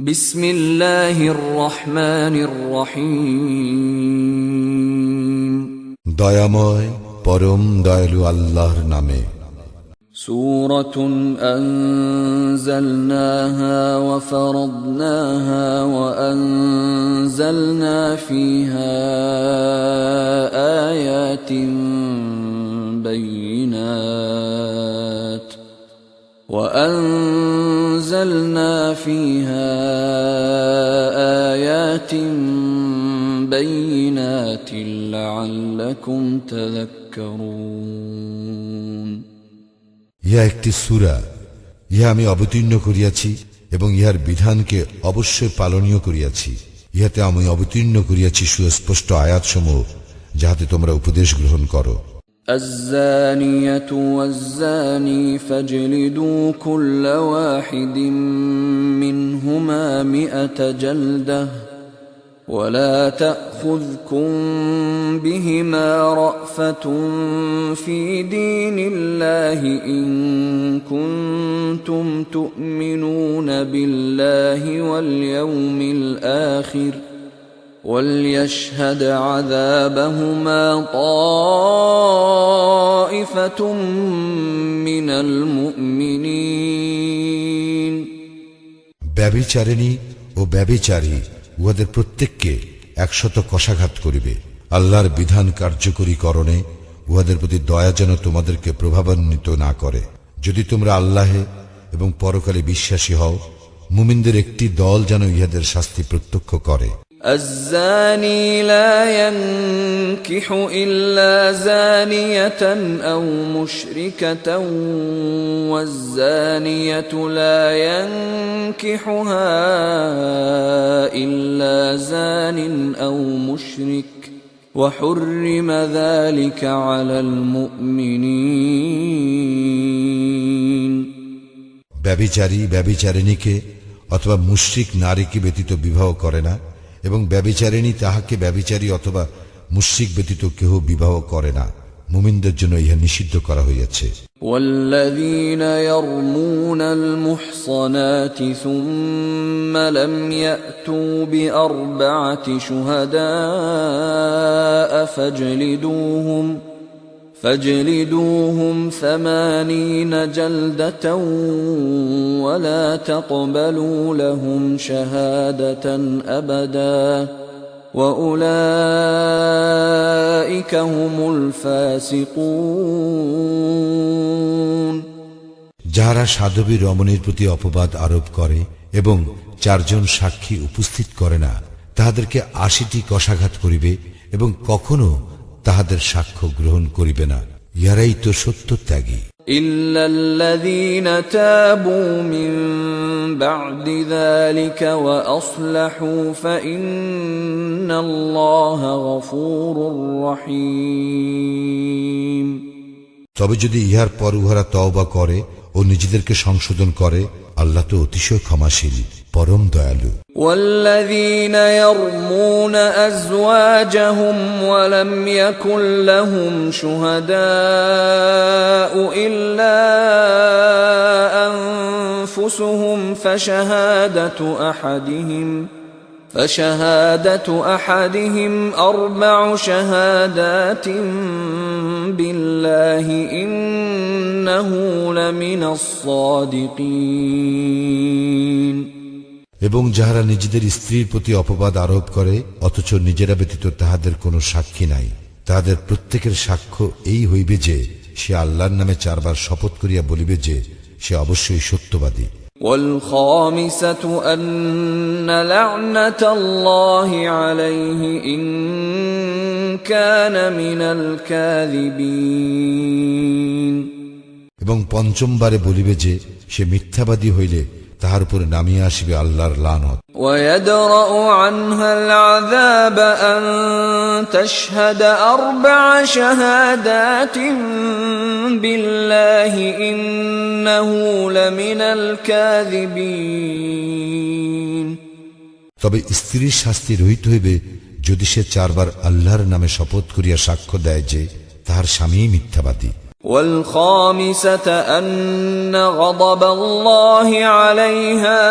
বিসমিল্লাহির রহমানির রহিম। দয়াময় পরম দয়ালু আল্লাহর নামে। সূরাতুন আনজালনাহা ওয়া ফারাদনাহা ওয়া আনজালনা ফীহা আয়াতিন বাইয়িনাত وأنزلنا فيها آيات بينات لعلكم تذكرون। ইহা একটি সূরা, ইহা আমি অবতীর্ণ করিয়াছি এবং ইহার বিধানকে অবশ্যই পালনীয় করিয়াছি। ইহাতে আমি অবতীর্ণ করিয়াছি সুস্পষ্ট আয়াতসমূহ, যাহাতে তোমরা উপদেশ গ্রহণ করো। الزانية والزاني فاجلدوا كل واحد منهما 100 جلدة ولا تأخذكم بهما رأفة في دين الله إن كنتم تؤمنون بالله واليوم الآخر وليشهد عذابهما طائفة من المؤمنين। ব্যভিচারিণী ও ব্যভিচারী উহাদের প্রত্যেককে 100 কশাঘাত করিবে। আল্লাহর বিধান কার্যকরীকরণে উহাদের প্রতি দয়া যেন তোমাদেরকে প্রভাবান্বিত না করে। যদি তোমরা আল্লাহে এবং পরকালে বিশ্বাসী হও, মুমিনদের একটি দল যেন ইহাদের শাস্তি প্রত্যক্ষ করে। الزاني لا ينكح إلا زانية أو مشركة والزانية لا ينكحها إلا زان أو مشرك وحرم ذلك على المؤمنين। ব্যভিচারী ব্যভিচারিণীকে অথবা মুশরিক নারীকে ব্যতীত বিবাহ করে না, এবং ব্যভিচারিণী তাহাকে ব্যভিচারী অথবা মুশরিক ব্যতীত কেহ বিবাহ করে না। মুমিনদের জন্য ইহা নিষিদ্ধ করা হইয়াছে। والذين يرمون المحصنات ثم لم يأتوا بأربعة شهداء فاجلدوهم 80 جلدة ولا تقبلوا لهم شهادة أبدا وأولئك هم الفاسقون। যাহারা সাধবী রমণীর প্রতি অপবাদ আরোপ করে এবং 4 জন সাক্ষী উপস্থিত করে না, তাহাদেরকে 80টি কশাঘাত করিবে এবং কখনো তাহাদের সাক্ষ্য গ্রহণ করিবে না। ইহারাই তো সত্যত্যাগী। إلا الذين تابوا من بعد ذلك وأصلحوا فإن الله غفور رحيم। তবে যদি ইহার পর উহারা তওবা করে ও নিজেদেরকে সংশোধন করে, আল্লাহ তো অতিশয় ক্ষমাশীল, পরম দয়ালু। والذين يرمون أزواجهم ولم يكن لهم شهداء إلا أنفسهم فشهادة أحدهم 4 شهادات بالله إنه لمن الصادقين। এবং যাহারা নিজেদের স্ত্রীর প্রতি অপবাদ আরোপ করে অথচ নিজেরা ব্যতীত তাহাদের কোনো সাক্ষী নাই, তাহাদের প্রত্যেকের সাক্ষ্য এই হইবে যে সে আল্লাহর নামে 4 বার শপথ করিয়া বলিবে যে সে অবশ্যই সত্যবাদী। والخامسة أن لعنة الله عليه إن كان من الكاذبين। এবং 5ম বারে বলিবে যে সে মিথ্যাবাদী হইলে তাহার উপরে নামিয়ে আসিবে আল্লাহর লানত। ويدرأ عنها العذاب أن تشهد 4 شهادات بالله إنه لمن الكاذبين। তবে স্ত্রীর শাস্তি রহিত হইবে যদি সে 4 বার আল্লাহর নামে শপথ করিয়া সাক্ষ্য দেয় যে তাহার স্বামী মিথ্যাবাদী। والخامسة أن غضب الله عليها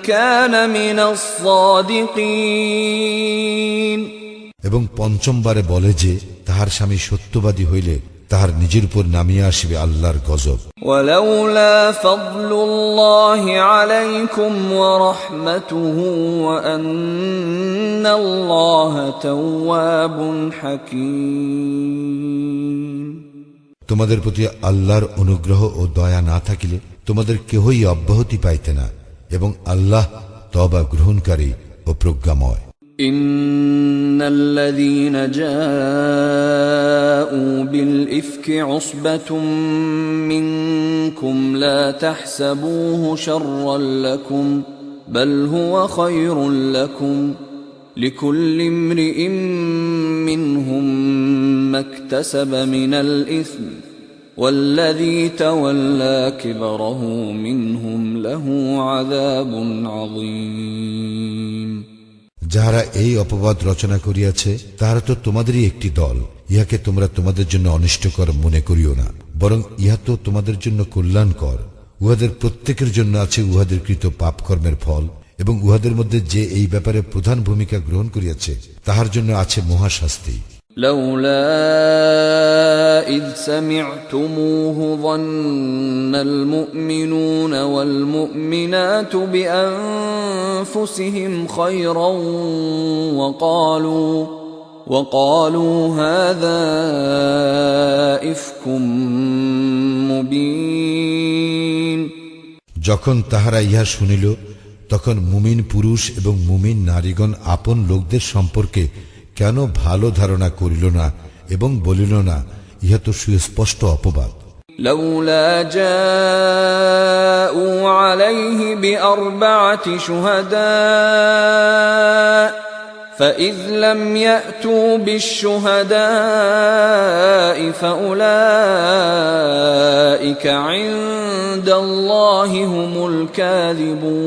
كان من الصادقين এবং পঞ্চমবারে বলে যে তাহার স্বামী সত্যবাদী হইলে তাহার নিজের উপর নামিয়া আসিবে আল্লাহর গজব। ولولا فضل الله عليكم ورحمته وأن الله تواب حكيم। তোমাদের প্রতি আল্লাহর অনুগ্রহ ও দয়া না থাকিলে তোমাদের কেহই অব্যাহতি পাইতে না, এবং আল্লাহ তওবা গ্রহণকারী ও প্রজ্ঞাময়। إن الذين جاءوا بالإفك عصبة منكم لا تحسبوه شرا لكم بل هو خير لكم لكل امرئ منهم ما اكتسب من الإثم والذي تولى كبره منهم له عذاب عظيم। যাহারা এই অপবাদ রচনা করিয়াছে তাহারা তো তোমাদেরই একটি দল, ইহাকে তোমরা তোমাদের জন্য অনিষ্টকর মনে করিও না, বরং ইহা তো তোমাদের জন্য কল্যাণকর। উহাদের প্রত্যেকের জন্য আছে উহাদের কৃত পাপ কর্মের ফল, এবং উহাদের মধ্যে যে এই ব্যাপারে প্রধান ভূমিকা গ্রহণ করিয়াছে তাহার জন্য আছে মহাশাস্তি। لولا إذ سمعتموه ظن المؤمنون والمؤمنات بأنفسهم خيرا وقالوا هذا إفك مبين। যখন তাহারা ইহা শুনিল তখন মুমিন পুরুষ এবং মুমিন নারীগণ আপন লোকদের সম্পর্কে কেন ভালো ধারণা করিল না এবং বলিল না, ইহা তো সুস্পষ্ট অপবাদ। لولا جاءوا عليه بأربعة شهداء فإذ لم يأتوا بالشهداء فأولئك عند الله هم الكاذبون।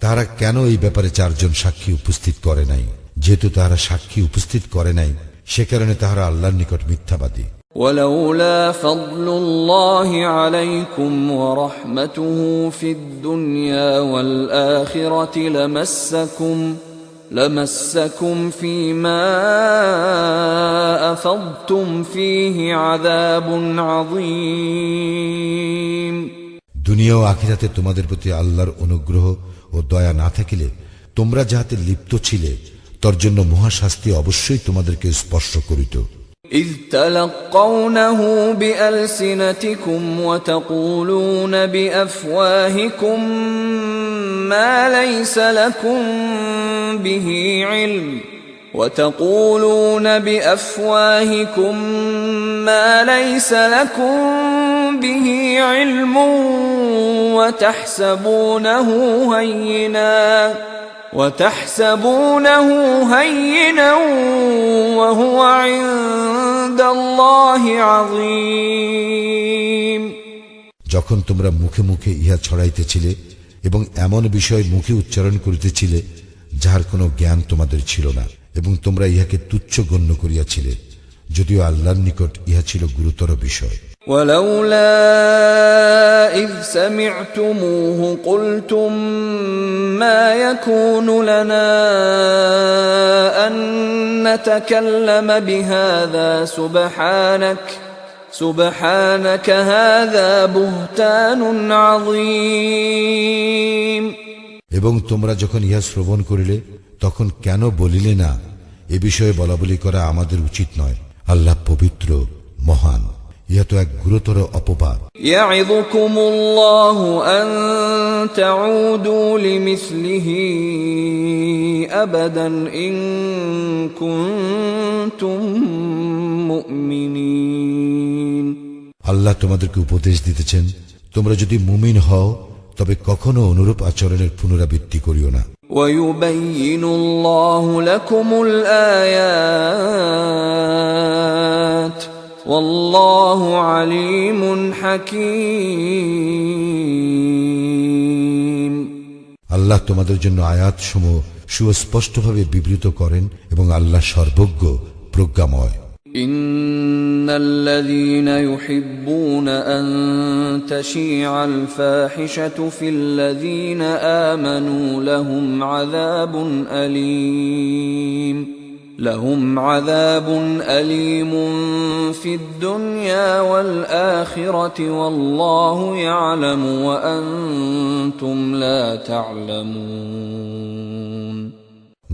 তাহারা কেন এই ব্যাপারে চারজন সাক্ষী উপস্থিত করে নাই? যেহেতু তাহারা সাক্ষী উপস্থিত করে নাই, সে কারণে তাহারা আল্লাহর নিকট মিথ্যাবাদী। ولولا فضل الله عليكم ورحمته في الدنيا والآخرة لمسكم فيما أفضتم فيه عذاب عظيم। দুনিয়া ও আখিরাতে তোমাদের প্রতি আল্লাহর অনুগ্রহ ও দয়া না থাকিলে তোমরা যাহাতে লিপ্ত ছিলে তর জন্য মহাশাস্তি অবশ্যই তোমাদেরকে স্পর্শ করিত। إذ تلقونه بألسنتكم وتقولون بأفواهكم ما ليس لكم به علم وتحسبونه هينا وهو عند الله عظيم। যখন তোমরা মুখে মুখে ইহা ছড়াইতেছিলে এবং এমন বিষয় মুখে উচ্চারণ করিতেছিলে যাহার কোনো জ্ঞান তোমাদের ছিল না, এবং তোমরা ইহাকে তুচ্ছ গণ্য করিয়াছিলে, যদিও আল্লাহর নিকট ইহা ছিল গুরুতর বিষয়। ولولا إذ سمعتموه قلتم ما يكون لنا أن نتكلم بهذا سبحانك هذا بهتان عظيم। এবং তোমরা যখন ইহা শ্রবণ করিলে তখন কেন বলিলে না, এ বিষয়ে বলাবলি করা আমাদের উচিত নয়, আল্লাহ পবিত্র মহান, ইহা তো এক গুরুতর অপবাদ। يعظكم الله أن تعودوا لمثله أبدا إن كنتم مؤمنين। আল্লাহ তোমাদেরকে উপদেশ দিতেছেন, তোমরা যদি মুমিন হও তবে কখনো অনুরূপ আচরণের পুনরাবৃত্তি করিও না। ويبين الله لكم الآيات والله عليم حكيم। আল্লাহ তোমাদের জন্য আয়াতসমূহ সুস্পষ্টভাবে বিবৃত করেন এবং আল্লাহ সর্বজ্ঞ প্রজ্ঞাময়। إن الذين يحبون أن تشيع الفاحشة في الذين آمنوا لهم عذاب أليم في الدنيا والآخرة والله يعلم وأنتم لا تعلمون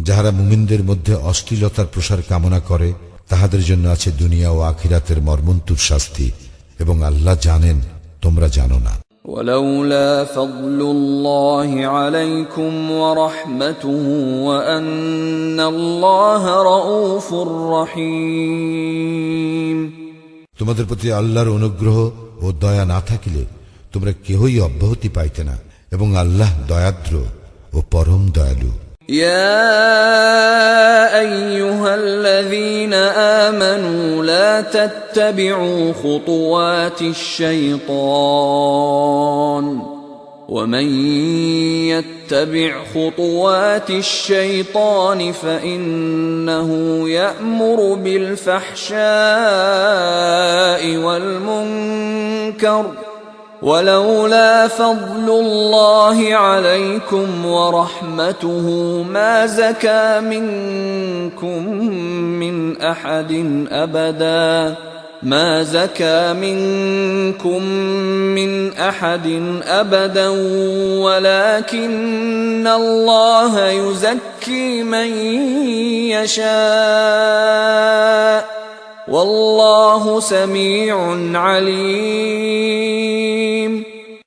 যাহারা মুমিনদের মধ্যে অশ্লীলতার প্রসার কামনা করে তাহাদের জন্য আছে দুনিয়া ও আখিরাতের মর্মন্তুদ শাস্তি, এবং আল্লাহ জানেন, তোমরা জানো না। ولولا فضل الله عليكم ورحمته وأن الله رؤوف رحيم তোমাদের প্রতি আল্লাহর অনুগ্রহ ও দয়া না থাকিলে তোমরা কেহই অব্যাহতি পাইতে না, এবং আল্লাহ দয়াদ্র ও পরম দয়ালু। يا أيها الذين آمنوا لا تتبعوا خطوات الشيطان ومن يتبع خطوات الشيطان فإنه يأمر بالفحشاء والمنكر ولولا فضل الله عليكم ورحمته ما زكى منكم من أحد أبدا ولكن الله يزكي من يشاء والله سميع عليم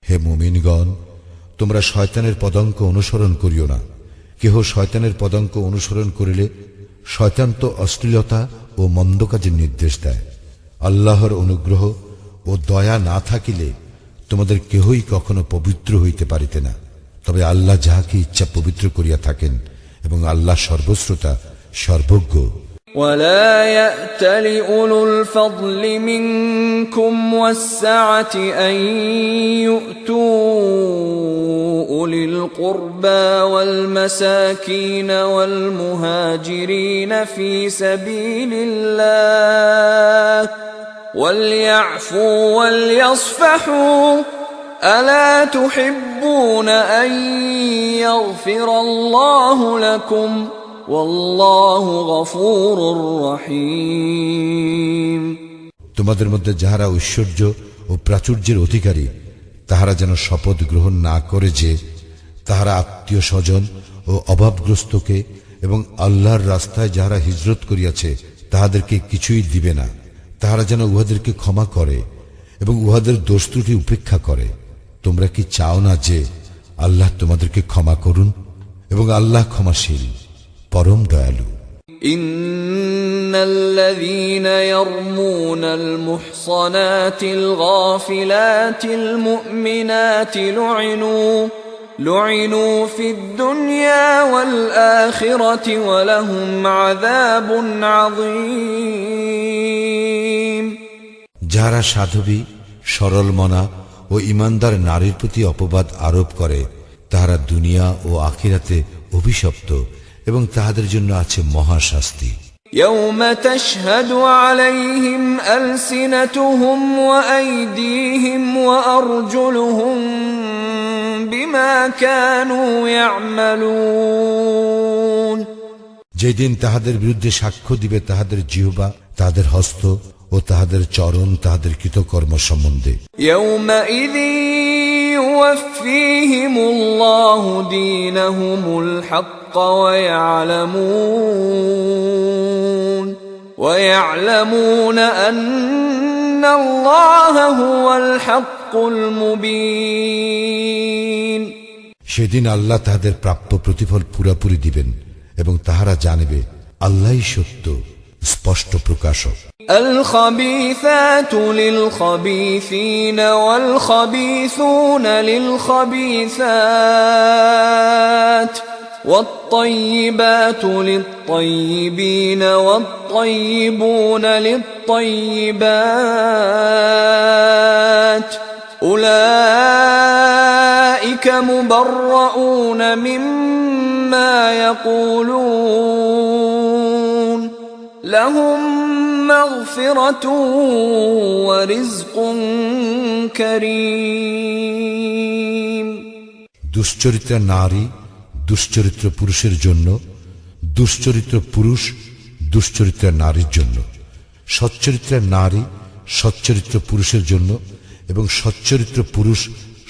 হে মুমিনগণ, তোমরা শয়তানের পদাঙ্ক অনুসরণ করিও না। কেহ শয়তানের পদাঙ্ক অনুসরণ করিলে শয়তান তো অশ্লীলতা ও মন্দ কাজের নির্দেশ দেয়। আল্লাহর অনুগ্রহ ও দয়া না থাকিলে তোমাদের কেহই কখনো পবিত্র হইতে পারিতে না। তবে আল্লাহ যাহাকে ইচ্ছা পবিত্র করিয়া থাকেন, এবং আল্লাহ সর্বশ্রোতা, সর্বজ্ঞ। ولا يأتل أولو الفضل منكم والسعة أن يؤتوا أولي القربى والمساكين والمهاجرين في سبيل الله وليعفوا وليصفحوا ألا تحبون أن يغفر الله لكم والله غفور رحيم তোমাদের মধ্যে যাহারা ঐশ্বর্য ও প্রাচুর্যের অধিকারী তাহারা যেন শপথ গ্রহণ না করে যে তাহারা আত্মীয় স্বজন ও অভাবগ্রস্তকে এবং আল্লাহর রাস্তায় যাহারা হিজরত করিয়াছে তাহাদেরকে কিছুই দিবে না। তাহারা যেন উহাদেরকে ক্ষমা করে এবং উহাদের দোষ ত্রুটি উপেক্ষা করে। তোমরা কি চাও না যে আল্লাহ তোমাদেরকে ক্ষমা করুন? এবং আল্লাহ ক্ষমাশীল, পরম দয়ালু। إن الذين يرمون المحصنات الغافلات المؤمنات لعنوا في الدنيا والآخرة ولهم عذاب عظيم যারা সাধবী, সরল মনা ও ইমানদার নারীর প্রতি অপবাদ আরোপ করে তাহারা দুনিয়া ও আখিরাতে অভিশপ্ত, এবং তাহাদের জন্য আছে মহা শাস্তি। يوم تشهد عليهم ألسنتهم وأيديهم وأرجلهم بما كانوا يعملون যেদিন তাহাদের বিরুদ্ধে সাক্ষ্য দিবে তাহাদের জিহ্বা, তাহাদের হস্ত ও তাহাদের চরণ তাহাদের কৃতকর্ম সম্বন্ধে। يومئذ يوفيهم الله دينهم الحق ويعلمون أن الله هو الحق المبين সেদিন আল্লাহ তাহাদের প্রাপ্য প্রতিফল পুরাপুরি দিবেন, এবং তাহারা জানিবে আল্লাহই সত্য, স্পষ্ট প্রকাশক। الخبيثات للخبيثين والخبيثون للخبيثات والطيبات للطيبين والطيبون للطيبات أولئك مبرؤون مما يقولون لهم مغفرة ورزق كريم দুশ্চরিত্র নারী দুশ্চরিত্র পুরুষের জন্য, দুশ্চরিত্র পুরুষ দুশ্চরিত্র নারীর জন্য, সচ্চরিত্রের নারী সচ্চরিত্র পুরুষের জন্য এবং সচ্চরিত্র পুরুষ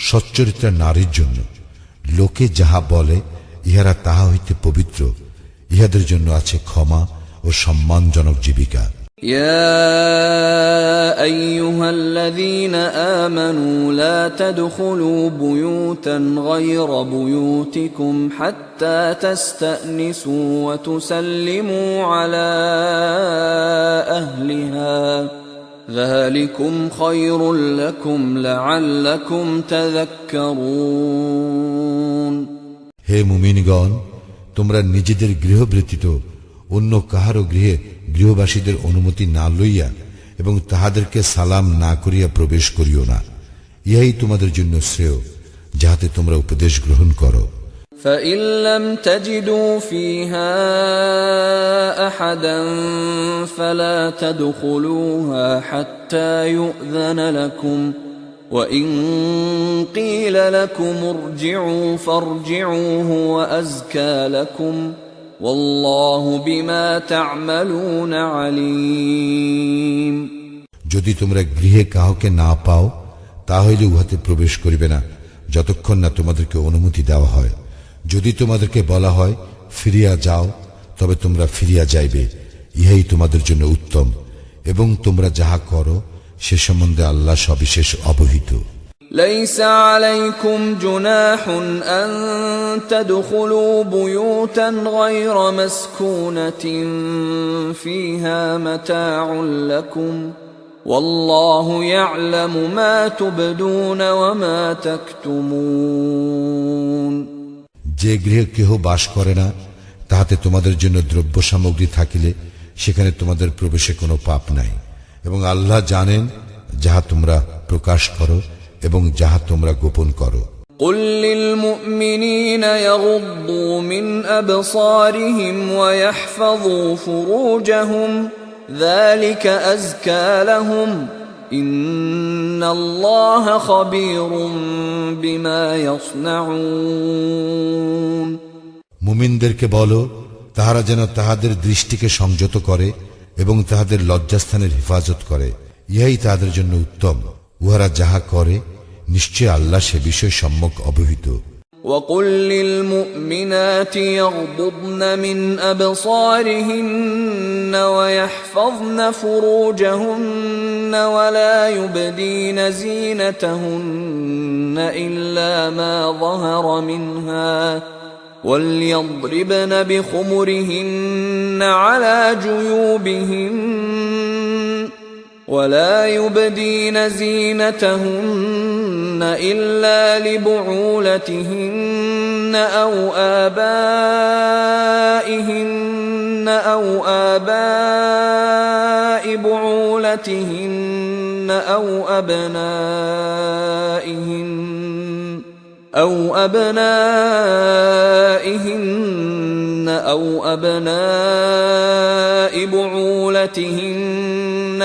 সচ্চরিত্রের নারীর জন্য। লোকে যাহা বলে ইহারা তাহা হইতে পবিত্র, ইহাদের জন্য আছে ক্ষমা ও সম্মানজনক জীবিকা। يا أيها الذين آمنوا لا تدخلوا بيوتا غير بيوتكم حتى تستأنسوا وتسلموا على أهلها ذلكم خير لكم لعلكم تذكرون হে মুমিনগণ, তোমরা নিজেদের গৃহ ব্যতীত অন্য কাহারও গৃহে গৃহবাসীদের অনুমতি না লইয়া এবং তাহাদেরকে সালাম না করিয়া প্রবেশ করিও না, ইহাই তোমাদের জন্য শ্রেয়, যাহাতে তোমরা উপদেশ গ্রহণ করো। فإن لم تجدوا فيها أحدا فلا تدخلوها حتى يؤذن لكم وإن قيل لكم ارجعوا فارجعوا هو أزكى لكم والله بما تعملون عليم যদি তোমরা গৃহে কাউকে না পাও তাহলে উহাতে প্রবেশ করিবে না যতক্ষণ না তোমাদেরকে অনুমতি দেওয়া হয়। যদি তোমাদেরকে বলা হয় ফিরিয়া যাও, তবে তোমরা ফিরিয়া যাইবে, ইহাই তোমাদের জন্য উত্তম, এবং তোমরা যাহা করো সে সম্বন্ধে আল্লাহ সবিশেষ অবহিত। ليس عليكم جناح أن تدخلوا بيوتا غير مسكونة فيها متاع لكم والله يعلم ما تبدون وما تكتمون যে গৃহে কেহ বাস করে না তাহাতে তোমাদের জন্য দ্রব্য সামগ্রী থাকিলে সেখানে তোমাদের প্রবেশে কোনো পাপ নাই, এবং আল্লাহ জানেন যাহা তোমরা প্রকাশ করো এবং যাহা তোমরা গোপন করো। قل للمؤمنين يغضوا من أبصارهم ويحفظوا فروجهم ذلك أزكى لهم إن الله خبير بما يصنعون মুমিনদেরকে বলো, তাহারা যেন তাহাদের দৃষ্টিকে সংযত করে এবং তাহাদের লজ্জাস্থানের হেফাজত করে, ইহাই তাহাদের জন্য উত্তম। উহারা যাহা করে নিশ্চয় আল্লাহ সে বিষয় সম্যক অবহিত। وقل للمؤمنات يغضضن من أبصارهن ويحفظن فروجهن ولا يبدين زينتهن إلا ما ظهر منها وليضربن بخمرهن على جيوبهن ولا يبدين زينتهن إلا لبعولتهن أو آباء بعولتهن أو أبنائهن أو بعولتهن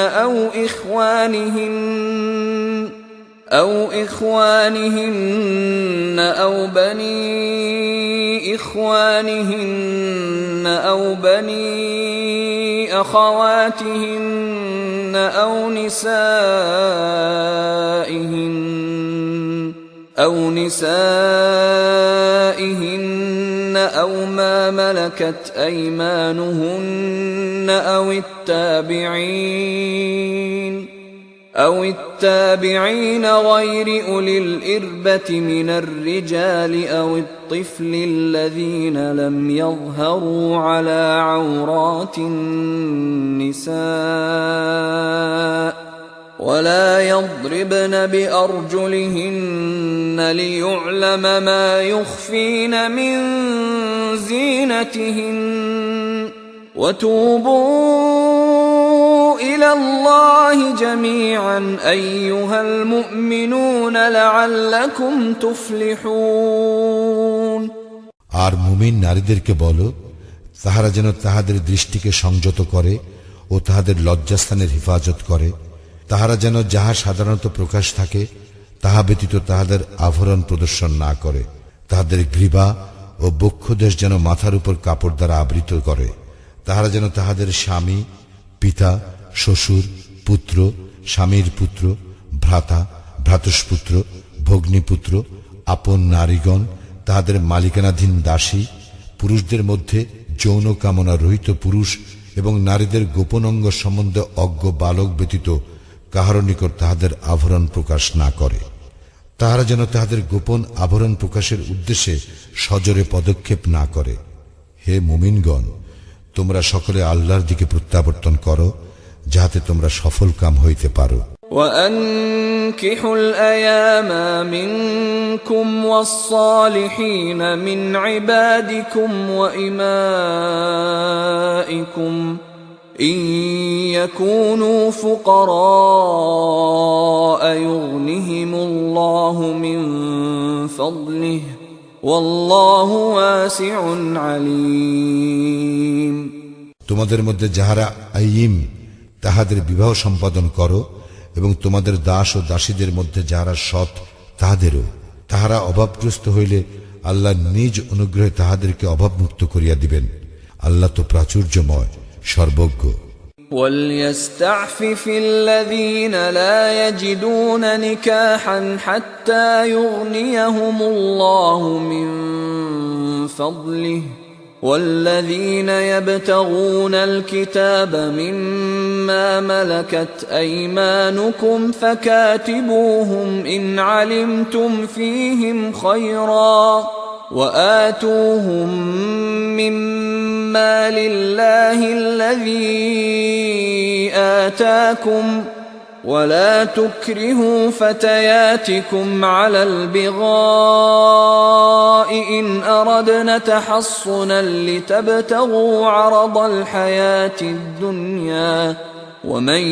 أو إخوانهن أو بني إخوانهن أو بني أخواتهن أو نسائهن أو ما ملكت أيمانهن أو التابعين غير أولي الإربة من الرجال أو الطفل الذين لم يظهروا على عورات النساء ولا يضربن بأرجلهن ليعلم ما يخفين من زينتهن وتوبوا إلى الله جميعا أيها المؤمنون لعلكم تفلحون আর মুমিন নারীদেরকে বলো, তাহারা যেন তাহাদের দৃষ্টিকে সংযত করে ও তাহাদের লজ্জাস্থানের হিফাজত করে। তাহারা যেন যাহা সাধারণত প্রকাশ থাকে তাহা ব্যতীত তাহাদের আভরণ প্রদর্শন না করে। তাহাদের গ্রীবা ও বক্ষদেশ যেন মাথার উপর কাপড় দ্বারা আবৃত করে। তাহারা যেন তাহাদের স্বামী, পিতা, শ্বশুর, পুত্র, স্বামীর পুত্র, ভ্রাতা, ভ্রাতুষ্পুত্র, ভগ্নীপুত্র, আপন নারীগণ, তাহাদের মালিকানাধীন দাসী, পুরুষদের মধ্যে যৌন কামনা রহিত পুরুষ এবং নারীদের গোপন অঙ্গ সম্বন্ধে অজ্ঞ বালক ব্যতীত কাহারও নিকট তাহাদের আভরণ প্রকাশ না করে। তাহারা যেন তাহাদের গোপন আভরণ প্রকাশের উদ্দেশ্যে সজোরে পদক্ষেপ না করে। হে মুমিনগণ, তোমরা সকলে আল্লাহর দিকে প্রত্যাবর্তন করো, যাহাতে তোমরা সফল কাম হইতে পারো। وَأَنكِحُوا الْأَيَامَ مِنكُمْ وَالصَّالِحِينَ مِنْ عِبَادِكُمْ وَإِمَائِكُمْ إِنْ يَكُونُوا فُقَرَاءَ يُغْنِهِمُ اللَّهُ مِنْ فَضْلِهِ وَاللَّهُ وَاسِعٌ عَلِيمٌ। তোমাদের মধ্যে যাহারা আইয়িম তাহাদের বিবাহ সম্পাদন করো, এবং তোমাদের দাস ও দাসীদের মধ্যে যাহারা সৎ তাহাদেরও। তাহারা অভাবগ্রস্ত হইলে আল্লাহ নিজ অনুগ্রহে তাহাদেরকে অভাবমুক্ত করিয়া দিবেন। আল্লাহ তো প্রাচুর্যময়, সর্বজ্ঞ। وَلْيَسْتَعْفِفِ الَّذِينَ لَا يَجِدُونَ نِكَاحًا حَتَّى يُغْنِيَهُمُ اللَّهُ مِنْ فَضْلِهِ وَالَّذِينَ يَبْتَغُونَ الْكِتَابَ مِمَّا مَلَكَتْ أَيْمَانُكُمْ فَكَاتِبُوهُمْ إِنْ عَلِمْتُمْ فِيهِمْ خَيْرًا وَآتُوهُمْ مِمَّا لِلَّهِ الَّذِي آتَاكُمْ وَلَا تُكْرِهُوا فَتَيَاتِكُمْ عَلَى الْبِغَاءِ إِنْ أَرَدْنَ تَحَصُّنًا لِتَبْتَغُوا عَرَضَ الْحَيَاةِ الدُّنْيَا وَمَنْ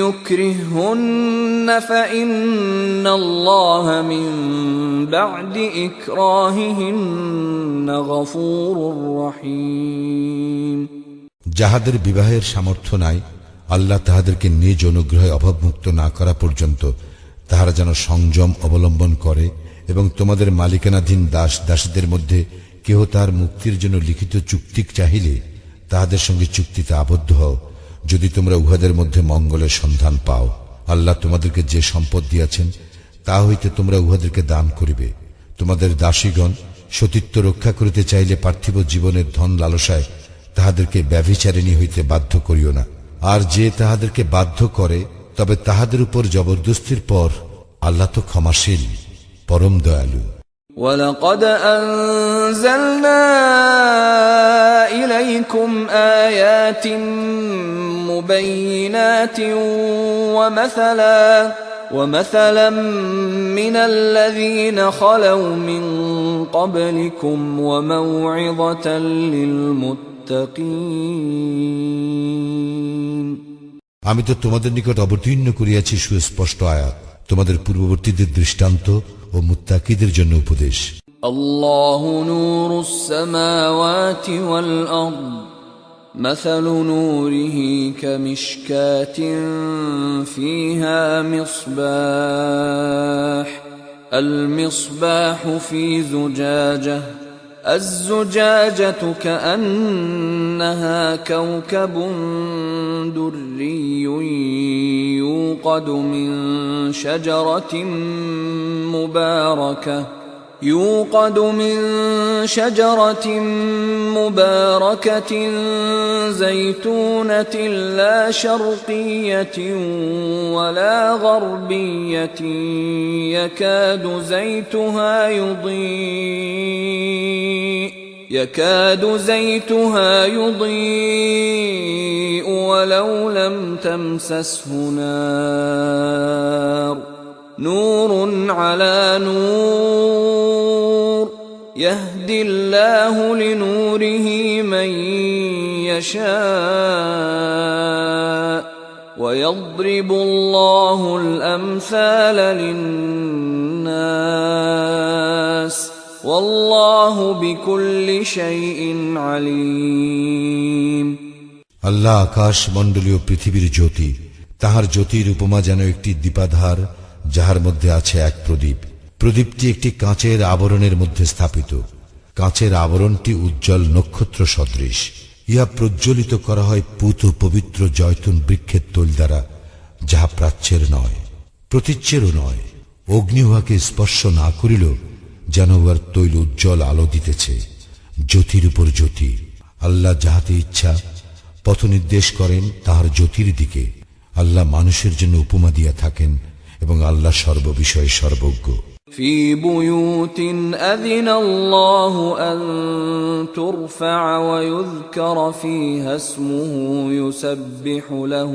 يُكْرِههُّنَّ فَإِنَّ اللَّهَ مِنْ بَعْدِ إِكْرَاهِهِنَّ غَفُورٌ رَحِيمٌ। যাহাদের বিবাহের সামর্থ্য নাই, আল্লাহ তাহাদেরকে নিজ অনুগ্রহে অভাবমুক্ত না করা পর্যন্ত তাহারা যেন সংযম অবলম্বন করে, এবং তোমাদের মালিকানাধীন দাস দাসীদের মধ্যে কেহ তাহার মুক্তির জন্য লিখিত চুক্তি চাহিলে তাহাদের সঙ্গে চুক্তিতে আবদ্ধ হও, যদি তোমরা উহাদের মধ্যে মঙ্গলের সন্ধান পাও। আল্লাহ তোমাদেরকে যে সম্পদ দিয়াছেন তা হইতে তোমরা উহাদেরকে দান করিবে। তোমাদের দাসীগণ সতীত্ব রক্ষা করিতে চাইলে পার্থিব জীবনের ধন লালসায় তাহাদেরকে ব্যভিচারিণী হইতে বাধ্য করিও না। আর যে তাহাদেরকে বাধ্য করে তবে তাহাদের উপর জবরদস্তির পর আল্লাহ তো ক্ষমাশীল, পরম দয়ালু। وَلَقَدْ أَنزَلْنَا إِلَيْكُمْ آيَاتٍ مُبَيِّنَاتٍ وَمَثَلًا مِنَ الَّذِينَ خَلَوْا مِنْ قَبْلِكُمْ وَمَوْعِظَةً لِلْمُتَّقِينَ। আমি তো তোমাদের নিকট অবতীর্ণ করিয়াছি সুস্পষ্ট আয়াত, তোমাদের পূর্ববর্তীদের দৃষ্টান্ত ও মুত্তাকিদের জন্য উপদেশ। আল্লাহু নূরুস সামাওয়াতি ওয়াল আরদ মাসালু নূরিহি কামিশকাতিন ফিহা মিসবাহ المصباح في زجاجة الزجاجة كأنها كوكب دري يوقد من شجرة مباركة زيتونة لا شرقية ولا غربية يكاد زيتها يضيء ولو لم تمسسه نار نور على نور يهدي الله لنوره من يشاء ويضرب الله الأمثال للناس والله بكل شيء عليم। আল্লাহ আকাশ মণ্ডলীয় পৃথিবীর জ্যোতি, তাহার জ্যোতির উপমা যেন একটি দীপাধার, যাহার মধ্যে আছে এক প্রদীপ। প্রদীপটি একটি কাঁচের আবরণের মধ্যে স্থাপিত। কাঁচের আবরণটি উজ্জ্বল নক্ষত্র সদৃশ। ইহা প্রজ্বলিত করা হয় পুত পবিত্র জয়তুন বৃক্ষের তৈল দ্বারা, যাহা প্রাচ্যের নয়, প্রতীচ্যেরও নয়। অগ্নি উহাকে স্পর্শ না করিল, যেন উহার তৈল উজ্জ্বল আলো দিতেছে, জ্যোতির উপর জ্যোতি। আল্লাহ যাহাতে ইচ্ছা পথ নির্দেশ করেন তাহার জ্যোতির দিকে। আল্লাহ মানুষের জন্য উপমা দিয়া থাকেন এবং আল্লাহ সর্ববিষয়ে সর্বজ্ঞ। في بيوت أذن الله أن ترفع ويذكر فيها اسمه يسبح له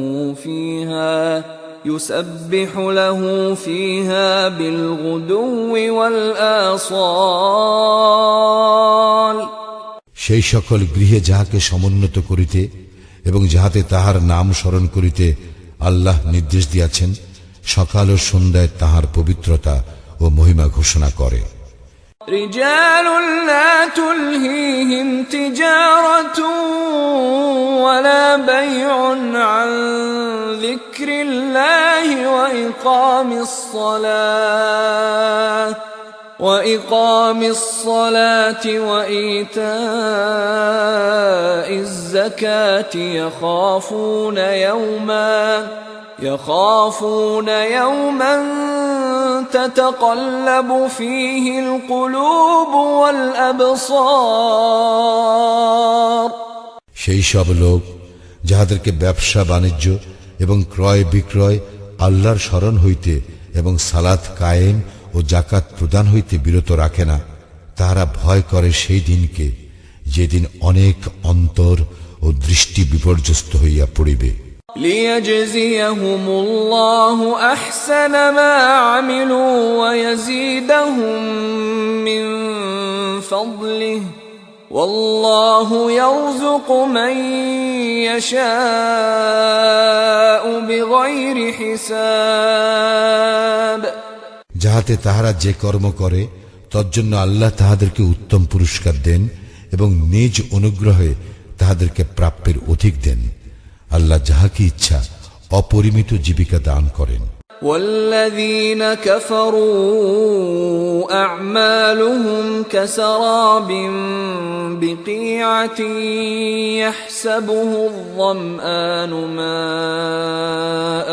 فيها بالغدو والآصال। সেই সকল গৃহে যাহাকে সমুন্নত করিতে এবং যাহাতে তাহার নাম স্মরণ করিতে আল্লাহ নির্দেশ দিয়াছেন, সকাল ও সন্ধ্যায় তাহার পবিত্রতা ও মহিমা ঘোষণা করে। رجال لا تلهيهم تجارة ولا بيع عن ذكر الله وإقام الصلاة وإيتاء الزكاة يخافون يوما تتقلب فيه القلوب والأبصار। সেই সব লোক যাহাদেরকে ব্যবসা বাণিজ্য এবং ক্রয় বিক্রয় আল্লাহর স্মরণ হইতে এবং সালাত কায়েম ও জাকাত প্রদান হইতে বিরত রাখে না, তাহারা ভয় করে সেই দিনকে, যেদিন অনেক অন্তর ও দৃষ্টি বিপর্যস্ত হইয়া পড়িবে। ليجزيهم الله أحسن ما عملوا ويزيدهم من فضله والله يرزق من يشاء بغير حساب। যাহাতে তাহারা যে কর্ম করে তজ্জন্য আল্লাহ তাহাদেরকে উত্তম পুরস্কার দেন এবং নিজ অনুগ্রহে তাহাদেরকে প্রাপ্যের অধিক দেন। আল্লাহ যাহাকে ইচ্ছা অপরিমিত জীবিকা দান করেন। والذين كفروا أعمالهم كسراب بقيعة يحسبه الظمآن ماء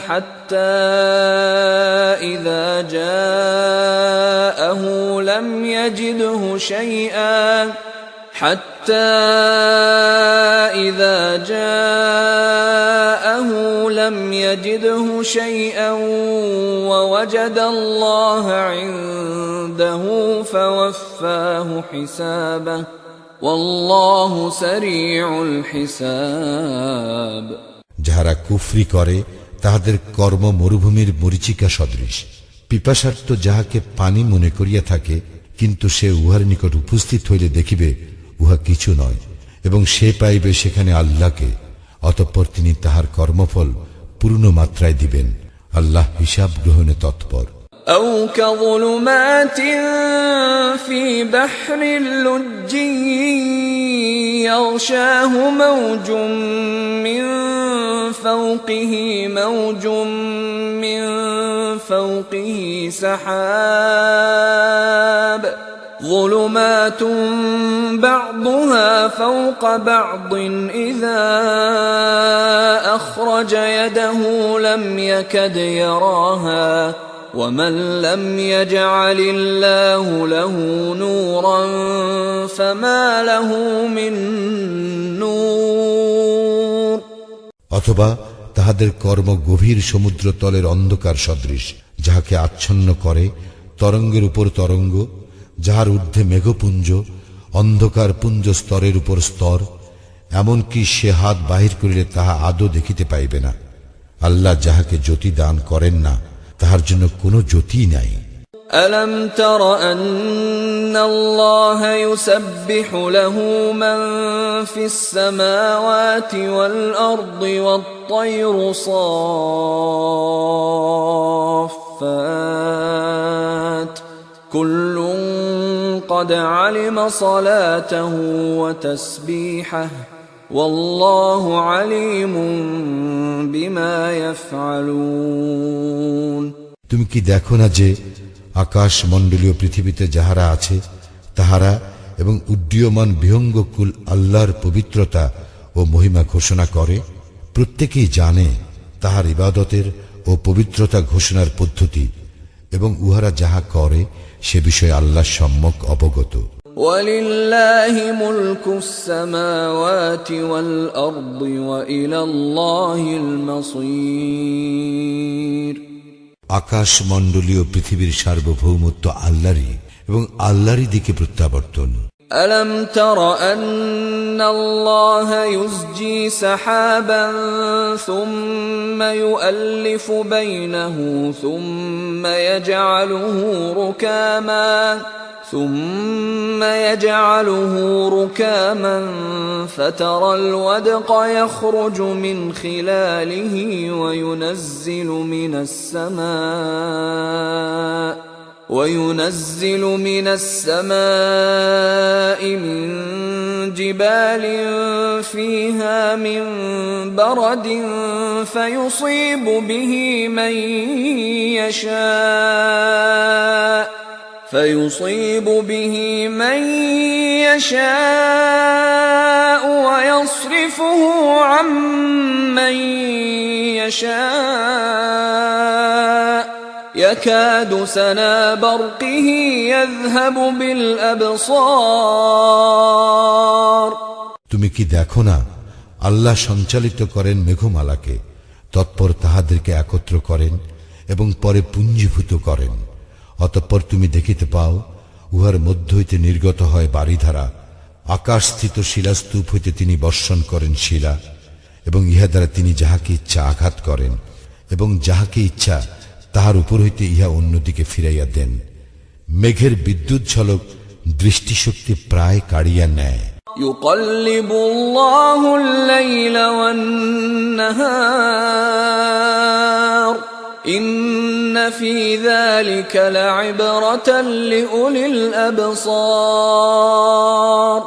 حتى إذا جاءه لم يجده شيئا ووجد الله عنده فوفاه حسابه والله سريع الحساب। যাহারা কুফরি করে তাহাদের কর্ম মরুভূমির মরীচিকা সদৃশ। পিপাসার্থ যাহাকে পানি মনে করিয়া থাকে, কিন্তু সে উহার নিকট উপস্থিত হইলে দেখিবে উহা কিছু নয়, এবং সে পাইবে সেখানে আল্লাহকে। অতঃপর তিনি তাহার কর্মফল পূর্ণ মাত্রায় দিবেন। আল্লাহ হিসাব গ্রহণে তৎপর। أو كظلمات في بحر لجي يغشاه موج من فوقه سحاب ظلمات بعضها فوق بعض إذا أخرج يده لم يكد يراها ومن لم يجعل الله له نورا فما له من نور। অথবা তাহাদের কর্ম গভীর সমুদ্র তলের অন্ধকার সদৃশ, যাহাকে আচ্ছন্ন করে তরঙ্গের উপর তরঙ্গ, যাহার ঊর্ধ্বে মেঘপুঞ্জ, অন্ধকার পুঞ্জ স্তরের উপর স্তর, এমনকি সে হাত বাহির করিলে তাহা আদৌ দেখিতে পাইবে না। আল্লাহ যাহাকে জ্যোতি দান করেন না, তাহার জন্য কোনো জ্যোতি নাই। ألم تر أن الله يسبح له من في السماوات والأرض والطير صافات كل قد علم صلاته وتسبيحه والله عليم بما يفعلون তুমি কি দেখো না যে আকাশ মণ্ডলীয় পৃথিবীতে যাহারা আছে তাহারা এবং উড্ডীয়মান বিহঙ্গকুল আল্লাহর পবিত্রতা ও মহিমা ঘোষণা করে? প্রত্যেকেই জানে তাহার ইবাদতের ও পবিত্রতা ঘোষণার পদ্ধতি, এবং উহারা যাহা করে সে বিষয়ে আল্লাহ সম্যক অবগত। وَلِلَّهِ مُلْكُ السَّمَاوَاتِ وَالْأَرْضِ وَإِلَى اللَّهِ الْمَصِيرُ আকাশ মণ্ডলীয় পৃথিবীর সার্বভৌমত্ব আল্লাহরই এবং আল্লাহরই দিকে প্রত্যাবর্তন। أَلَمْ تَرَ أَنَّ اللَّهَ يُزْجِي سَحَابًا ثُمَّ يُؤَلِّفُ بَيْنَهُ ثم يجعله ركاما فترى الودق يخرج من خلاله وينزل من السماء من جبال فيها من برد فيصيب به من يشاء ويصرفه عن من يشاء يكاد سنا برقه يذهب بالأبصار তুমি কি দেখো না আল্লাহ সঞ্চালিত করেন মেঘমালাকে, তৎপর তাহাদেরকে একত্র করেন এবং পরে পুঞ্জীভূত করেন। অতঃপর তুমি দেখিতে পাও উহার মধ্য হইতে নির্গত হয় বারিধারা। আকাশস্থিত শিলাস্তূপ হইতে তিনি বর্ষণ করেন শিলা, এবং ইহা দ্বারা তিনি যাহাকে ইচ্ছা আঘাত করেন, এবং যাহাকে ইচ্ছা তাহার উপর হইতে ইহা অন্যদিকে ফিরাইয়া দেন। মেঘের বিদ্যুৎ ঝলক দৃষ্টিশক্তি প্রায় কাড়িয়া নেয়। يقلب الله الليل والنهار إن في ذلك لعبرة لأولي الأبصار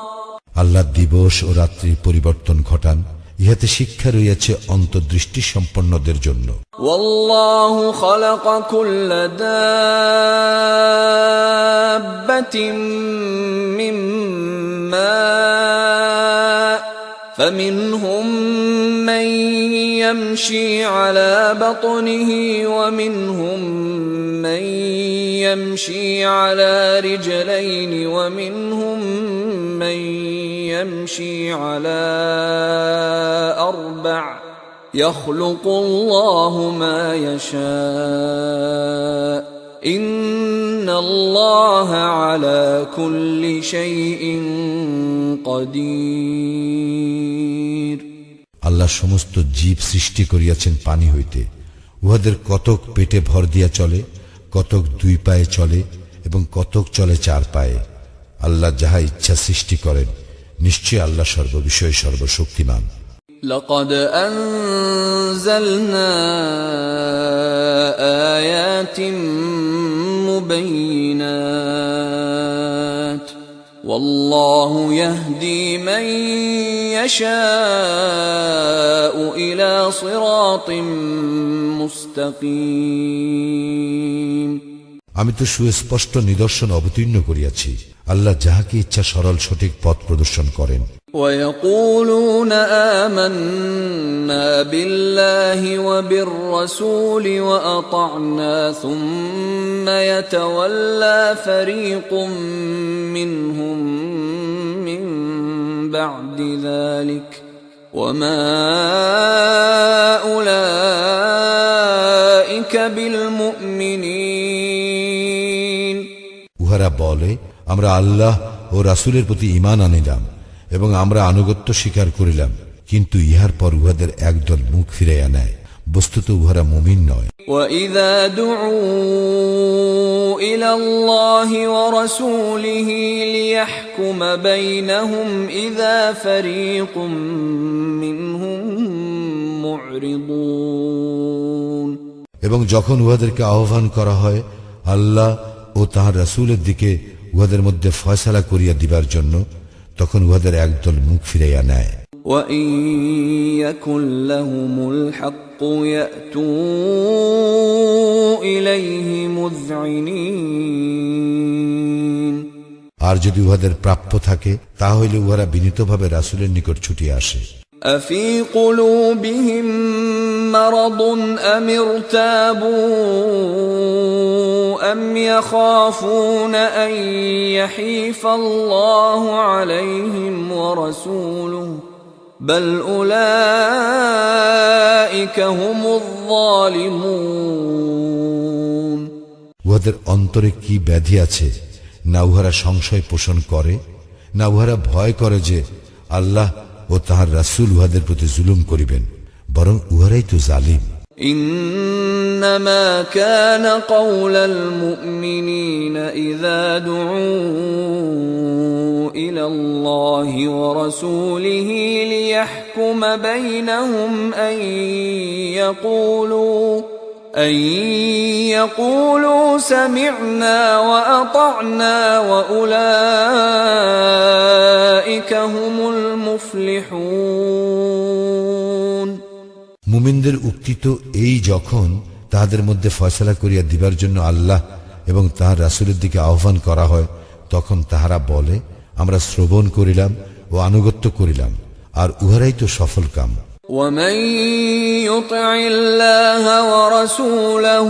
আল্লাহ দিবস ও রাত্রির পরিবর্তন ঘটান, ইহাতে শিক্ষা রইয়াছে অন্তর্দৃষ্টি সম্পন্নদের জন্য। والله خلق كل دابة من ماء فمنهم من يمشي على بطنه ومنهم من يمشي على رجلين ومنهم من يمشي على أربع يخلق الله ما يشاء إن الله على كل شيء قدير আল্লাহ সমস্ত জীব সৃষ্টি করিয়াছেন পানি হইতে। উহাদের কতক পেটে ভর দিয়া চলে, কতক দুই পায়ে চলে এবং কতক চলে চার পায়ে। আল্লাহ যাহা ইচ্ছা সৃষ্টি করেন, নিশ্চয় আল্লাহ সর্ববিষয়ে সর্বশক্তিমান। لقد أنزلنا آيات مبينات والله يهدي من يشاء إلى صراط مستقيم আমি তো সুস্পষ্ট নিদর্শন অবতীর্ণ করিয়াছি, আল্লাহ যাহাকে ইচ্ছা সরল সঠিক পথ প্রদর্শন করেন। ويقولون آمنا بالله وبالرسول وأطعنا ثم يتولى فريق منهم من بعد ذلك وما أولئك بالمؤمنين উহারা বলে, আমরা আল্লাহ ও রাসূলের প্রতি ঈমান আনিলাম এবং আমরা আনুগত্য স্বীকার করিলাম, কিন্তু ইহার পর উহাদের একদল মুখ ফিরাইয়া নেয়। বস্তুত উহারা মুমিন নয়। وَإِذَا دُعُوا إِلَى اللَّهِ وَرَسُولِهِ لِيَحْكُمَ بَيْنَهُمْ إِذَا فَرِيقٌ مِّنْهُمْ مُعْرِضُونَ এবং যখন উহাদেরকে আহ্বান করা হয় আল্লাহ ও তাহার রাসূলের দিকে উহাদের মধ্যে ফয়সালা করিয়া দিবার জন্য, তখন উহাদের একদল মুখ ফিরাইয়া নেয়। وَإِن يَكُن لَّهُمُ الْحَقُّ يَأْتُوا إِلَيْهِ مُذْعِنِينَ। আর যদি উহাদের প্রাপ্য থাকে, তাহলে উহারা বিনীতভাবে রাসূলের নিকট ছুটিয়া আসে। أَفِي قُلُوبِهِم مَّرَضٌ أَمِ ارْتَابُوا أَمْ يَخَافُونَ أَن يَحِيفَ اللَّهُ عَلَيْهِمْ وَرَسُولُهُ بَلْ أُولَٰئِكَ هُمُ الظَّالِمُونَ। উহাদের অন্তরে কি ব্যাধি আছে? না উহারা সংশয় পোষণ করে, না উহারা ভয় করে যে আল্লাহ ও তাহার রাসূল উহাদের প্রতি জুলুম করিবেন, বরং উহারাই তো জালিম। إنما كان قول المؤمنين إذا دعوا إلى الله ورسوله ليحكم بينهم أن يقولوا سمعنا وأطعنا وأولئك هم المفلحون। মুমিনদের উক্তি তো এই, যখন তাহাদের মধ্যে ফয়সালা করিয়া দিবার জন্য আল্লাহ এবং তাহার রাসূলের দিকে আহ্বান করা হয়, তখন তাহারা বলে, আমরা শ্রবণ করিলাম ও আনুগত্য করিলাম, আর উহারাই তো সফল কাম। ومن يطع الله ورسوله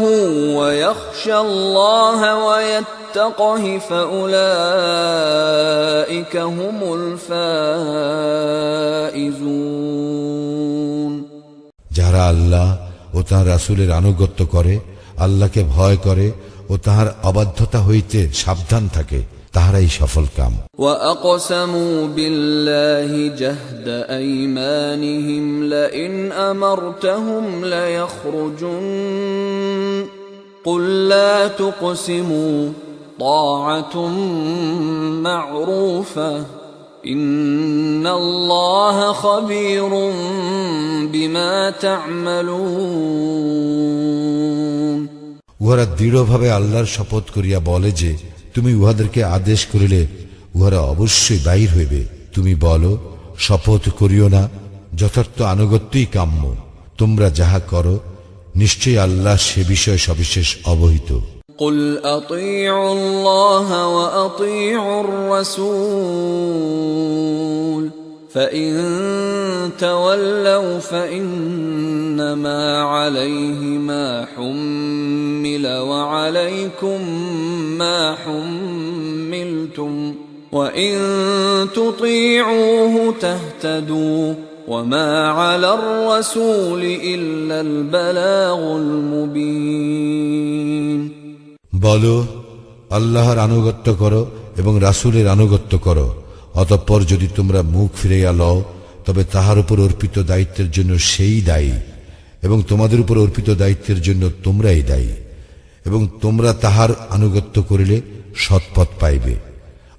ويخشى الله ويتقه فأولئك هم الفائزون। যারা আল্লাহ ও তাহার রাসূলের আনুগত্য করে, আল্লাহকে ভয় করে ও তাহার অবাধ্যতা হইতে সাবধান থাকে, তাহারাই সফল কাম। وأقسموا بالله جهد أيمانهم لئن أمرتهم ليخرجن قل لا تقسموا طاعة معروفة إن الله خبير بما تعملون। উহারা দৃঢ়ভাবে আল্লাহর শপথ করিয়া বলে যে, তুমি উহাদেরকে আদেশ করিলে উহারা অবশ্যই বাহির হইবে। তুমি বলো, শপথ করিও না, যথার্থ আনুগত্যই কাম্য। তোমরা যাহা করো, নিশ্চয়ই আল্লাহ সে বিষয়ে সবিশেষ অবহিত। قل أطيعوا الله وأطيعوا الرسول فإن تولوا فإنما عليه ما حمل وعليكم ما حملتم وإن تطيعوه تهتدوا وما على الرسول إلا البلاغ المبين। বলো, আল্লাহর আনুগত্য করো এবং রাসূলের আনুগত্য করো, অতঃপর যদি তোমরা মুখ ফিরাইয়া লও, তবে তাহার উপর অর্পিত দায়িত্বের জন্য সেই দায়ী, এবং তোমাদের উপর অর্পিত দায়িত্বের জন্য তোমরাই দায়ী, এবং তোমরা তাহার আনুগত্য করিলে সৎপথ পাইবে।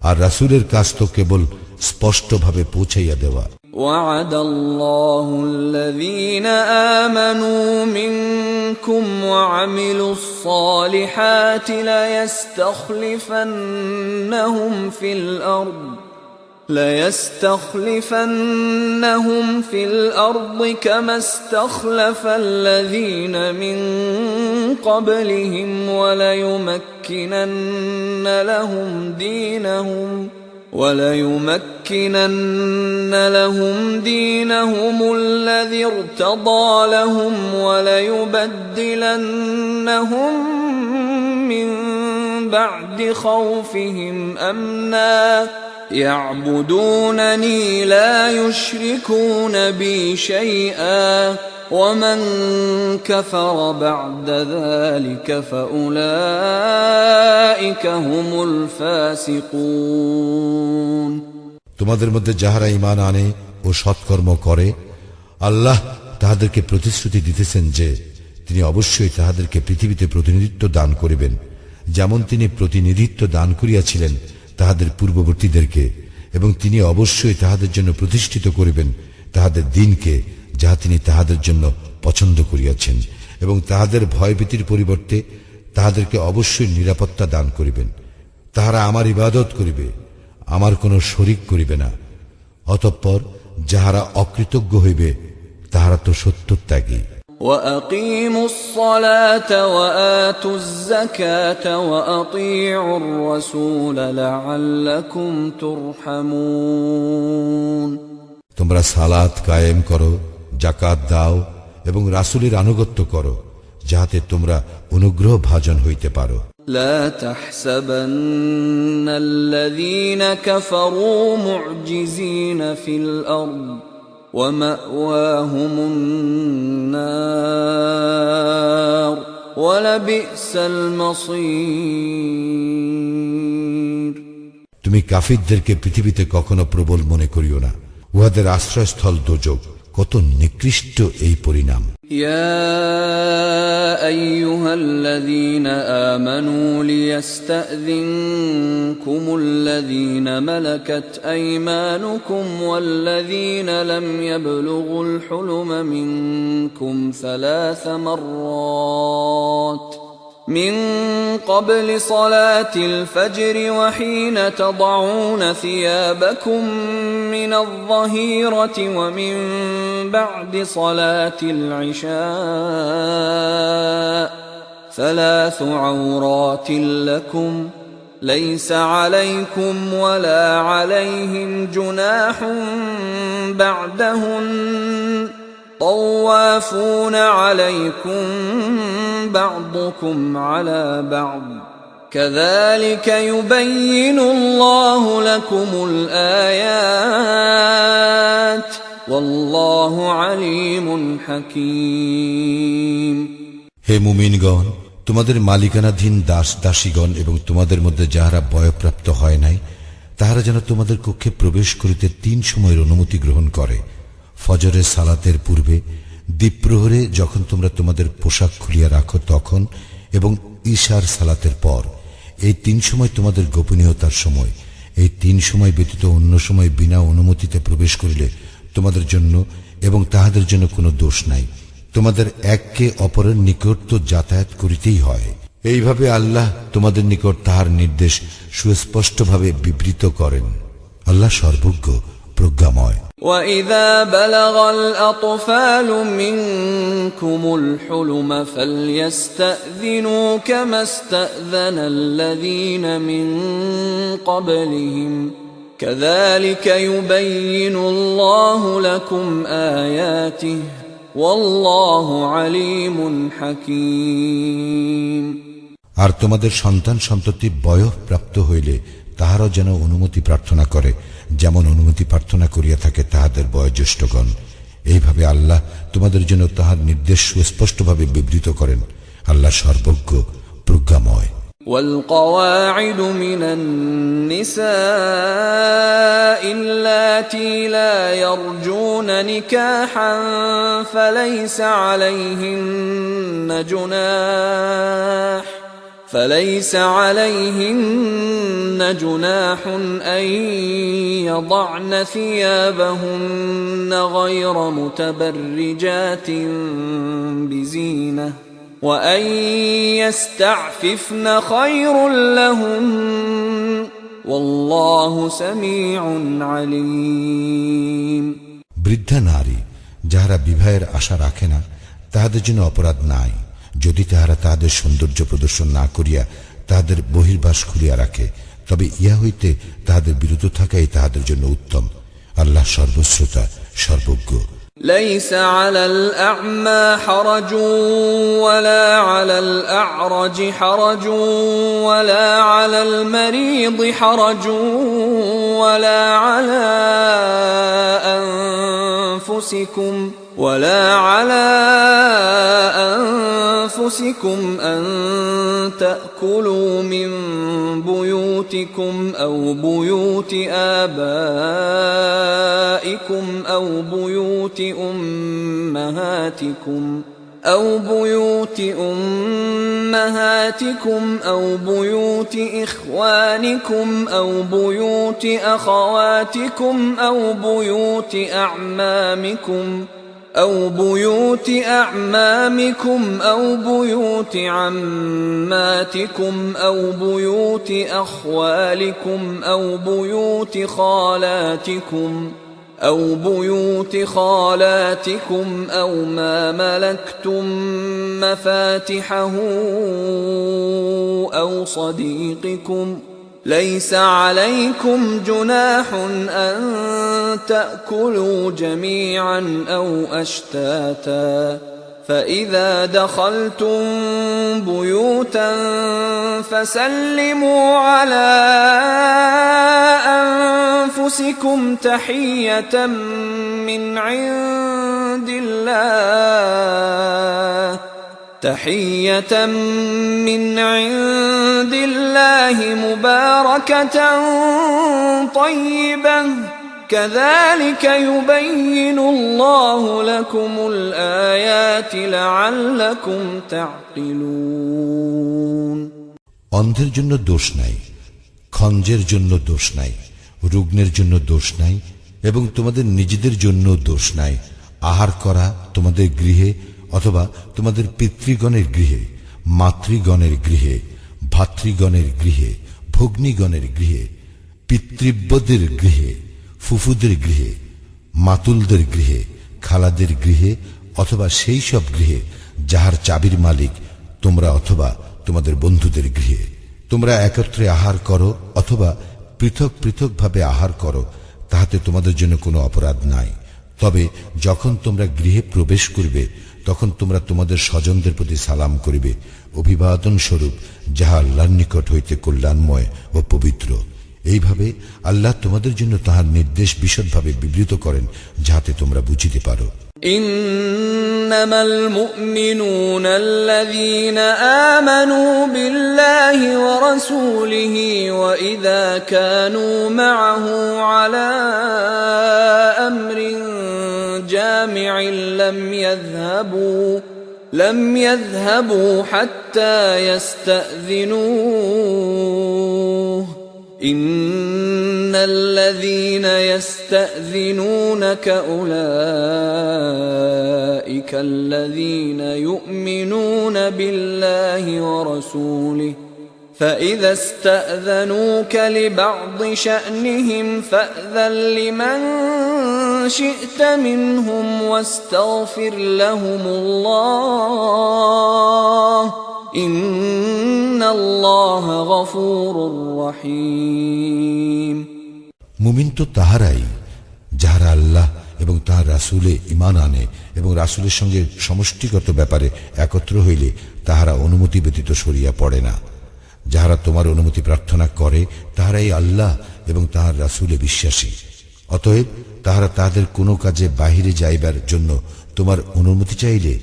আর রাসূলের কাজ তো কেবল স্পষ্টভাবে পৌঁছাইয়া দেওয়া। وعد الله الذين آمنوا منكم وعملوا الصالحات ليستخلفنهم في الأرض كما استخلف الذين من قبلهم وليمكنن لهم دينهم الذي ارتضى لهم وليبدلنهم من بعد خوفهم أمنا يعبدونني لا يشركون بي شيئا ومن كفر بعد ذلك فأولئك هم الفاسقون। তোমাদের মধ্যে যাহারা ঈমান আনে ও সৎকর্ম করে, আল্লাহ তাহাদেরকে প্রতিশ্রুতি দিতেছেন যে তিনি অবশ্যই তাহাদেরকে পৃথিবীতে প্রতিনিধিত্ব দান করিবেন, যেমন তিনি প্রতিনিধিত্ব দান করিয়াছিলেন তাহাদের পূর্ববর্তীদেরকে, এবং তিনি অবশ্যই তাহাদের জন্য প্রতিষ্ঠিত করিবেন তাহাদের দিনকে, যাহা তিনি তাহাদের জন্য পছন্দ করিয়াছেন, এবং তাহাদের ভয়ভীতির পরিবর্তে তাহাদেরকে অবশ্যই নিরাপত্তা দান করিবেন। তাহারা আমার ইবাদত করিবে, আমার কোনো শরিক করিবে না। অতঃপর যাহারা অকৃতজ্ঞ হইবে তাহারা তো সত্যত্যাগী। وأقيموا الصلاة وآتوا الزكاة وأطيعوا الرسول لعلكم ترحمون। তোমরা সালাত কায়েম করো, যাকাত দাও এবং রাসূলের আনুগত্য করো, যাহাতে তোমরা অনুগ্রহ ভাজন হইতে পারো। لا تحسبن الذين كفروا معجزين في الأرض ومأواهم النار ولبئس المصير। তুমি কাফিরদেরকে পৃথিবীতে কখনো প্রবল মনে করিও না, উহাদের আশ্রয়স্থল দোজখ, কত নিকৃষ্ট এই পরিণাম। يا أيها الذين آمنوا ليستأذنكم الذين ملكت أيمانكم والذين لم يبلغوا الحلم منكم 3 مرات من قبل صلاة الفجر وحين تضعون ثيابكم من الظهيرة ومن بعد صلاة العشاء 3 عورات لكم ليس عليكم ولا عليهم جناح بعدهن طوافون عليكم بعضكم على بعض كذلك يبين الله لكم الآيات والله عليم حكيم। হে মুমিনগণ, তোমাদের মালিকানাধীন দাস দাসীগণ এবং তোমাদের মধ্যে যাহারা বয়প্রাপ্ত হয় নাই, তাহারা যেন তোমাদের কক্ষে প্রবেশ করিতে 3 সময়ের অনুমতি গ্রহণ করে। ফজরের সালাতের পূর্বে, দ্বীপ্রহরে যখন তোমরা তোমাদের পোশাক খুলিয়া রাখো তখন, এবং ঈশার সালাতের পর। এই 3 সময় তোমাদের গোপনীয়তার সময়। এই 3 সময় ব্যতীত অন্য সময় বিনা অনুমতিতে প্রবেশ করিলে তোমাদের জন্য এবং তাহাদের জন্য কোনো দোষ নাই। তোমাদের একে অপরের নিকট তো যাতায়াত করিতেই হয়। এইভাবে আল্লাহ তোমাদের নিকট তাহার নির্দেশ সুস্পষ্টভাবে বিবৃত করেন। আল্লাহ সর্বজ্ঞ, প্রজ্ঞাময়। وَإِذَا بَلَغَ الْأَطْفَالُ مِنكُمُ الْحُلُمَ فَلْيَسْتَأْذِنُوا كَمَا اسْتَأْذَنَ الَّذِينَ مِن قَبْلِهِمْ كَذَلِكَ يُبَيِّنُ اللَّهُ لَكُمْ آيَاتِهِ وَاللَّهُ عَلِيمٌ حَكِيمٌ। আর তোমাদের সন্তান সন্ততি বয়ঃপ্রাপ্ত হইলে তাহারা যেন অনুমতি প্রার্থনা করে, যেমন অনুমতি প্রার্থনা করিয়া থাকে তাহাদের বয়োজ্যেষ্ঠগণ। এইভাবে আল্লাহ তোমাদের জন্য তাহার নির্দেশ সুস্পষ্টভাবে বিবৃত করেন। আল্লাহ সর্বজ্ঞ, প্রজ্ঞাময়। والقواعد من النساء اللاتي لا يرجون نكاحا فليس عليهن جناح أن يضعن ثيابهن غير متبرجات بزينة وأن يستعففن خير لهن والله سميع عليم। বৃদ্ধা নারী যাহারা বিবাহের আশা রাখে না, তাহাদের জন্য অপরাধ নাই যদি তাহারা তাহাদের সৌন্দর্য প্রদর্শন না করিয়া তাহাদের বহির্বাস খুলিয়া রাখে, তবে ইহা হইতে তাহাদের বিরত থাকাই তাহাদের জন্য উত্তম। আল্লাহ সর্বশ্রোতা, সর্বজ্ঞ। ليس على الأعمى حرج ولا على الأعرج حرج ولا على المريض حرج ولا على أنفسكم أن تأكلوا من بيوتكم أو بيوت آبائكم أو بيوت أمهاتكم أو بيوت إخوانكم أو بيوت أخواتكم أو بيوت أعمامكم أو بيوت أعمامكم أو بيوت عماتكم أو بيوت أخوالكم أو بيوت خالاتكم أو ما ملكتم مفاتحه أو صديقكم. ليس عليكم جناح أن تأكلوا جميعا أو أشتاتا، فإذا دخلتم بيوتا فسلموا على أنفسكم تحية من عند الله مباركة طيبة كذلك يبين الله لكم الآيات لعلكم تعقلون। অন্ধের জন্য দোষ নাই, খঞ্জের জন্য দোষ নাই, রুগ্নের জন্য দোষ নাই এবং তোমাদের নিজেদের জন্য দোষ নাই। আহার করা তোমাদের গৃহে অথবা তোমাদের পিতৃগণের গৃহে, মাতৃগণের গৃহে, ভাতৃগণের গৃহে, ভগ্নীগণের গৃহে, পিতৃব্যদের গৃহে, ফুফুদের গৃহে, মাতুলদের গৃহে, খালাদের গৃহে অথবা সেই সব গৃহে যাহার চাবির মালিক তোমরা অথবা তোমাদের বন্ধুদের গৃহে। তোমরা একত্রে আহার করো অথবা পৃথক পৃথকভাবে আহার করো, তাহাতে তোমাদের জন্য কোনো অপরাধ নাই। তবে যখন তোমরা গৃহে প্রবেশ করবে তখন তোমরা তোমাদের স্বজনদের প্রতি সালাম করিবে, অভিবাদন স্বরূপ, যাহা আল্লাহর নিকট হইতে কল্যাণময় ও পবিত্র। এইভাবে আল্লাহ তোমাদের জন্য তাহার নির্দেশ বিশদভাবে বিবৃত করেন, যাহাতে তোমরা বুঝিতে পারো। ইন্নামাল মুমিনুনা আল্লাযীনা আমানু বিল্লাহি ওয়া রাসূলিহি ওয়া ইযা কানু মা'আহু আলা আমরিন জামি'in لم يذهبوا حتى يستأذنوه إن الذين يستأذنونك أولئك الذين يؤمنون بالله ورسوله فإذا استأذنوك لبعض شأنهم فأذن لمن شئت منهم واستغفر لهم الله إن الله غفور رحيم। মুমিন তো তাহারাই যাহারা আল্লাহ এবং তাহার রাসূলে ঈমান আনে এবং রাসূলের সঙ্গে সমষ্টিগত ব্যাপারে একত্র হইলে তাহারা অনুমতি ব্যতীত সরিয়া পড়ে না। যাহারা তোমার অনুমতি প্রার্থনা করে তাহারাই আল্লাহ এবং তাহার রাসূলে বিশ্বাসী। অতএব তাহারা তাহাদের কোনো কাজে বাহিরে যাইবার জন্য তোমার অনুমতি চাইলে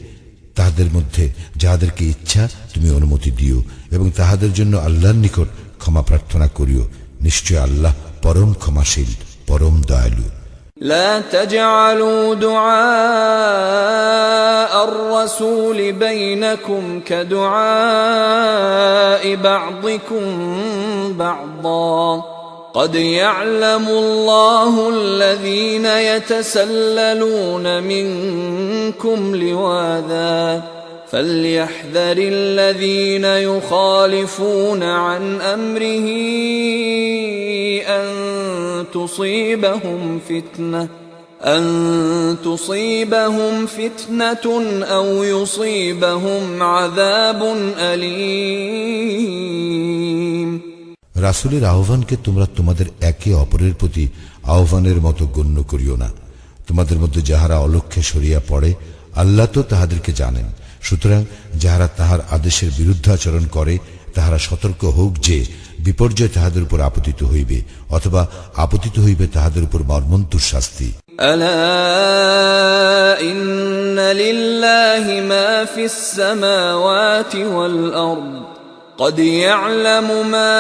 তাহাদের মধ্যে যাহাদেরকে ইচ্ছা তুমি অনুমতি দিও এবং তাহাদের জন্য আল্লাহর নিকট ক্ষমা প্রার্থনা করিও। নিশ্চয় আল্লাহ পরম ক্ষমাশীল, পরম দয়ালু। لا تجعلوا دعاء الرسول بينكم كدعاء بعضكم بعضا قد يعلم الله الذين يتسللون منكم لواذا فليحذر الذين يخالفون عن أمره أن تصيبهم فتنة أو يصيبهم عذاب أليم। রাসূলের আহ্বানকে তোমরা তোমাদের একে অপরের প্রতি আহ্বানের মতো গণ্য করিও না। তোমাদের মধ্যে যাহারা অলক্ষ্যে সরিয়া পড়ে আল্লাহ তো তাহাদেরকে জানেন। সুতরাং যাহারা তাহার আদেশের বিরুদ্ধাচরণ করে তাহারা সতর্ক হোক যে বিপর্যয় তাহাদের উপর আপতিত হইবে অথবা আপতিত হইবে তাহাদের উপর মর্মন্তুর শাস্তি। আলা ইন্না লিল্লাহি মা ফিস সামাওয়াতি ওয়াল আরদ قد يعلم ما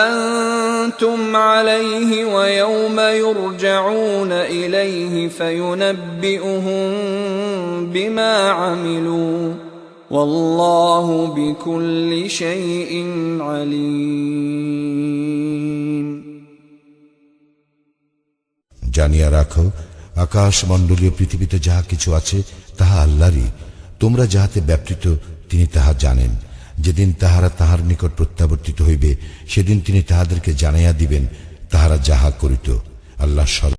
أنتم عليه ويوم يرجعون إليه فينبئهم بما عملوا والله بكل شيء عليم। জানিয়া রাখো আকাশ মণ্ডলীয় পৃথিবীতে যাহা কিছু আছে তাহা আল্লাহরই। তোমরা যাহাতে ব্যাপৃত তিনি তাহা জানেন। যেদিন তাহারা তাহার নিকট প্রত্যাবর্তিত হইবে সেদিন তিনি তাহাদেরকে জানাইয়া দিবেন তাহারা যাহা করিত। আল্লাহ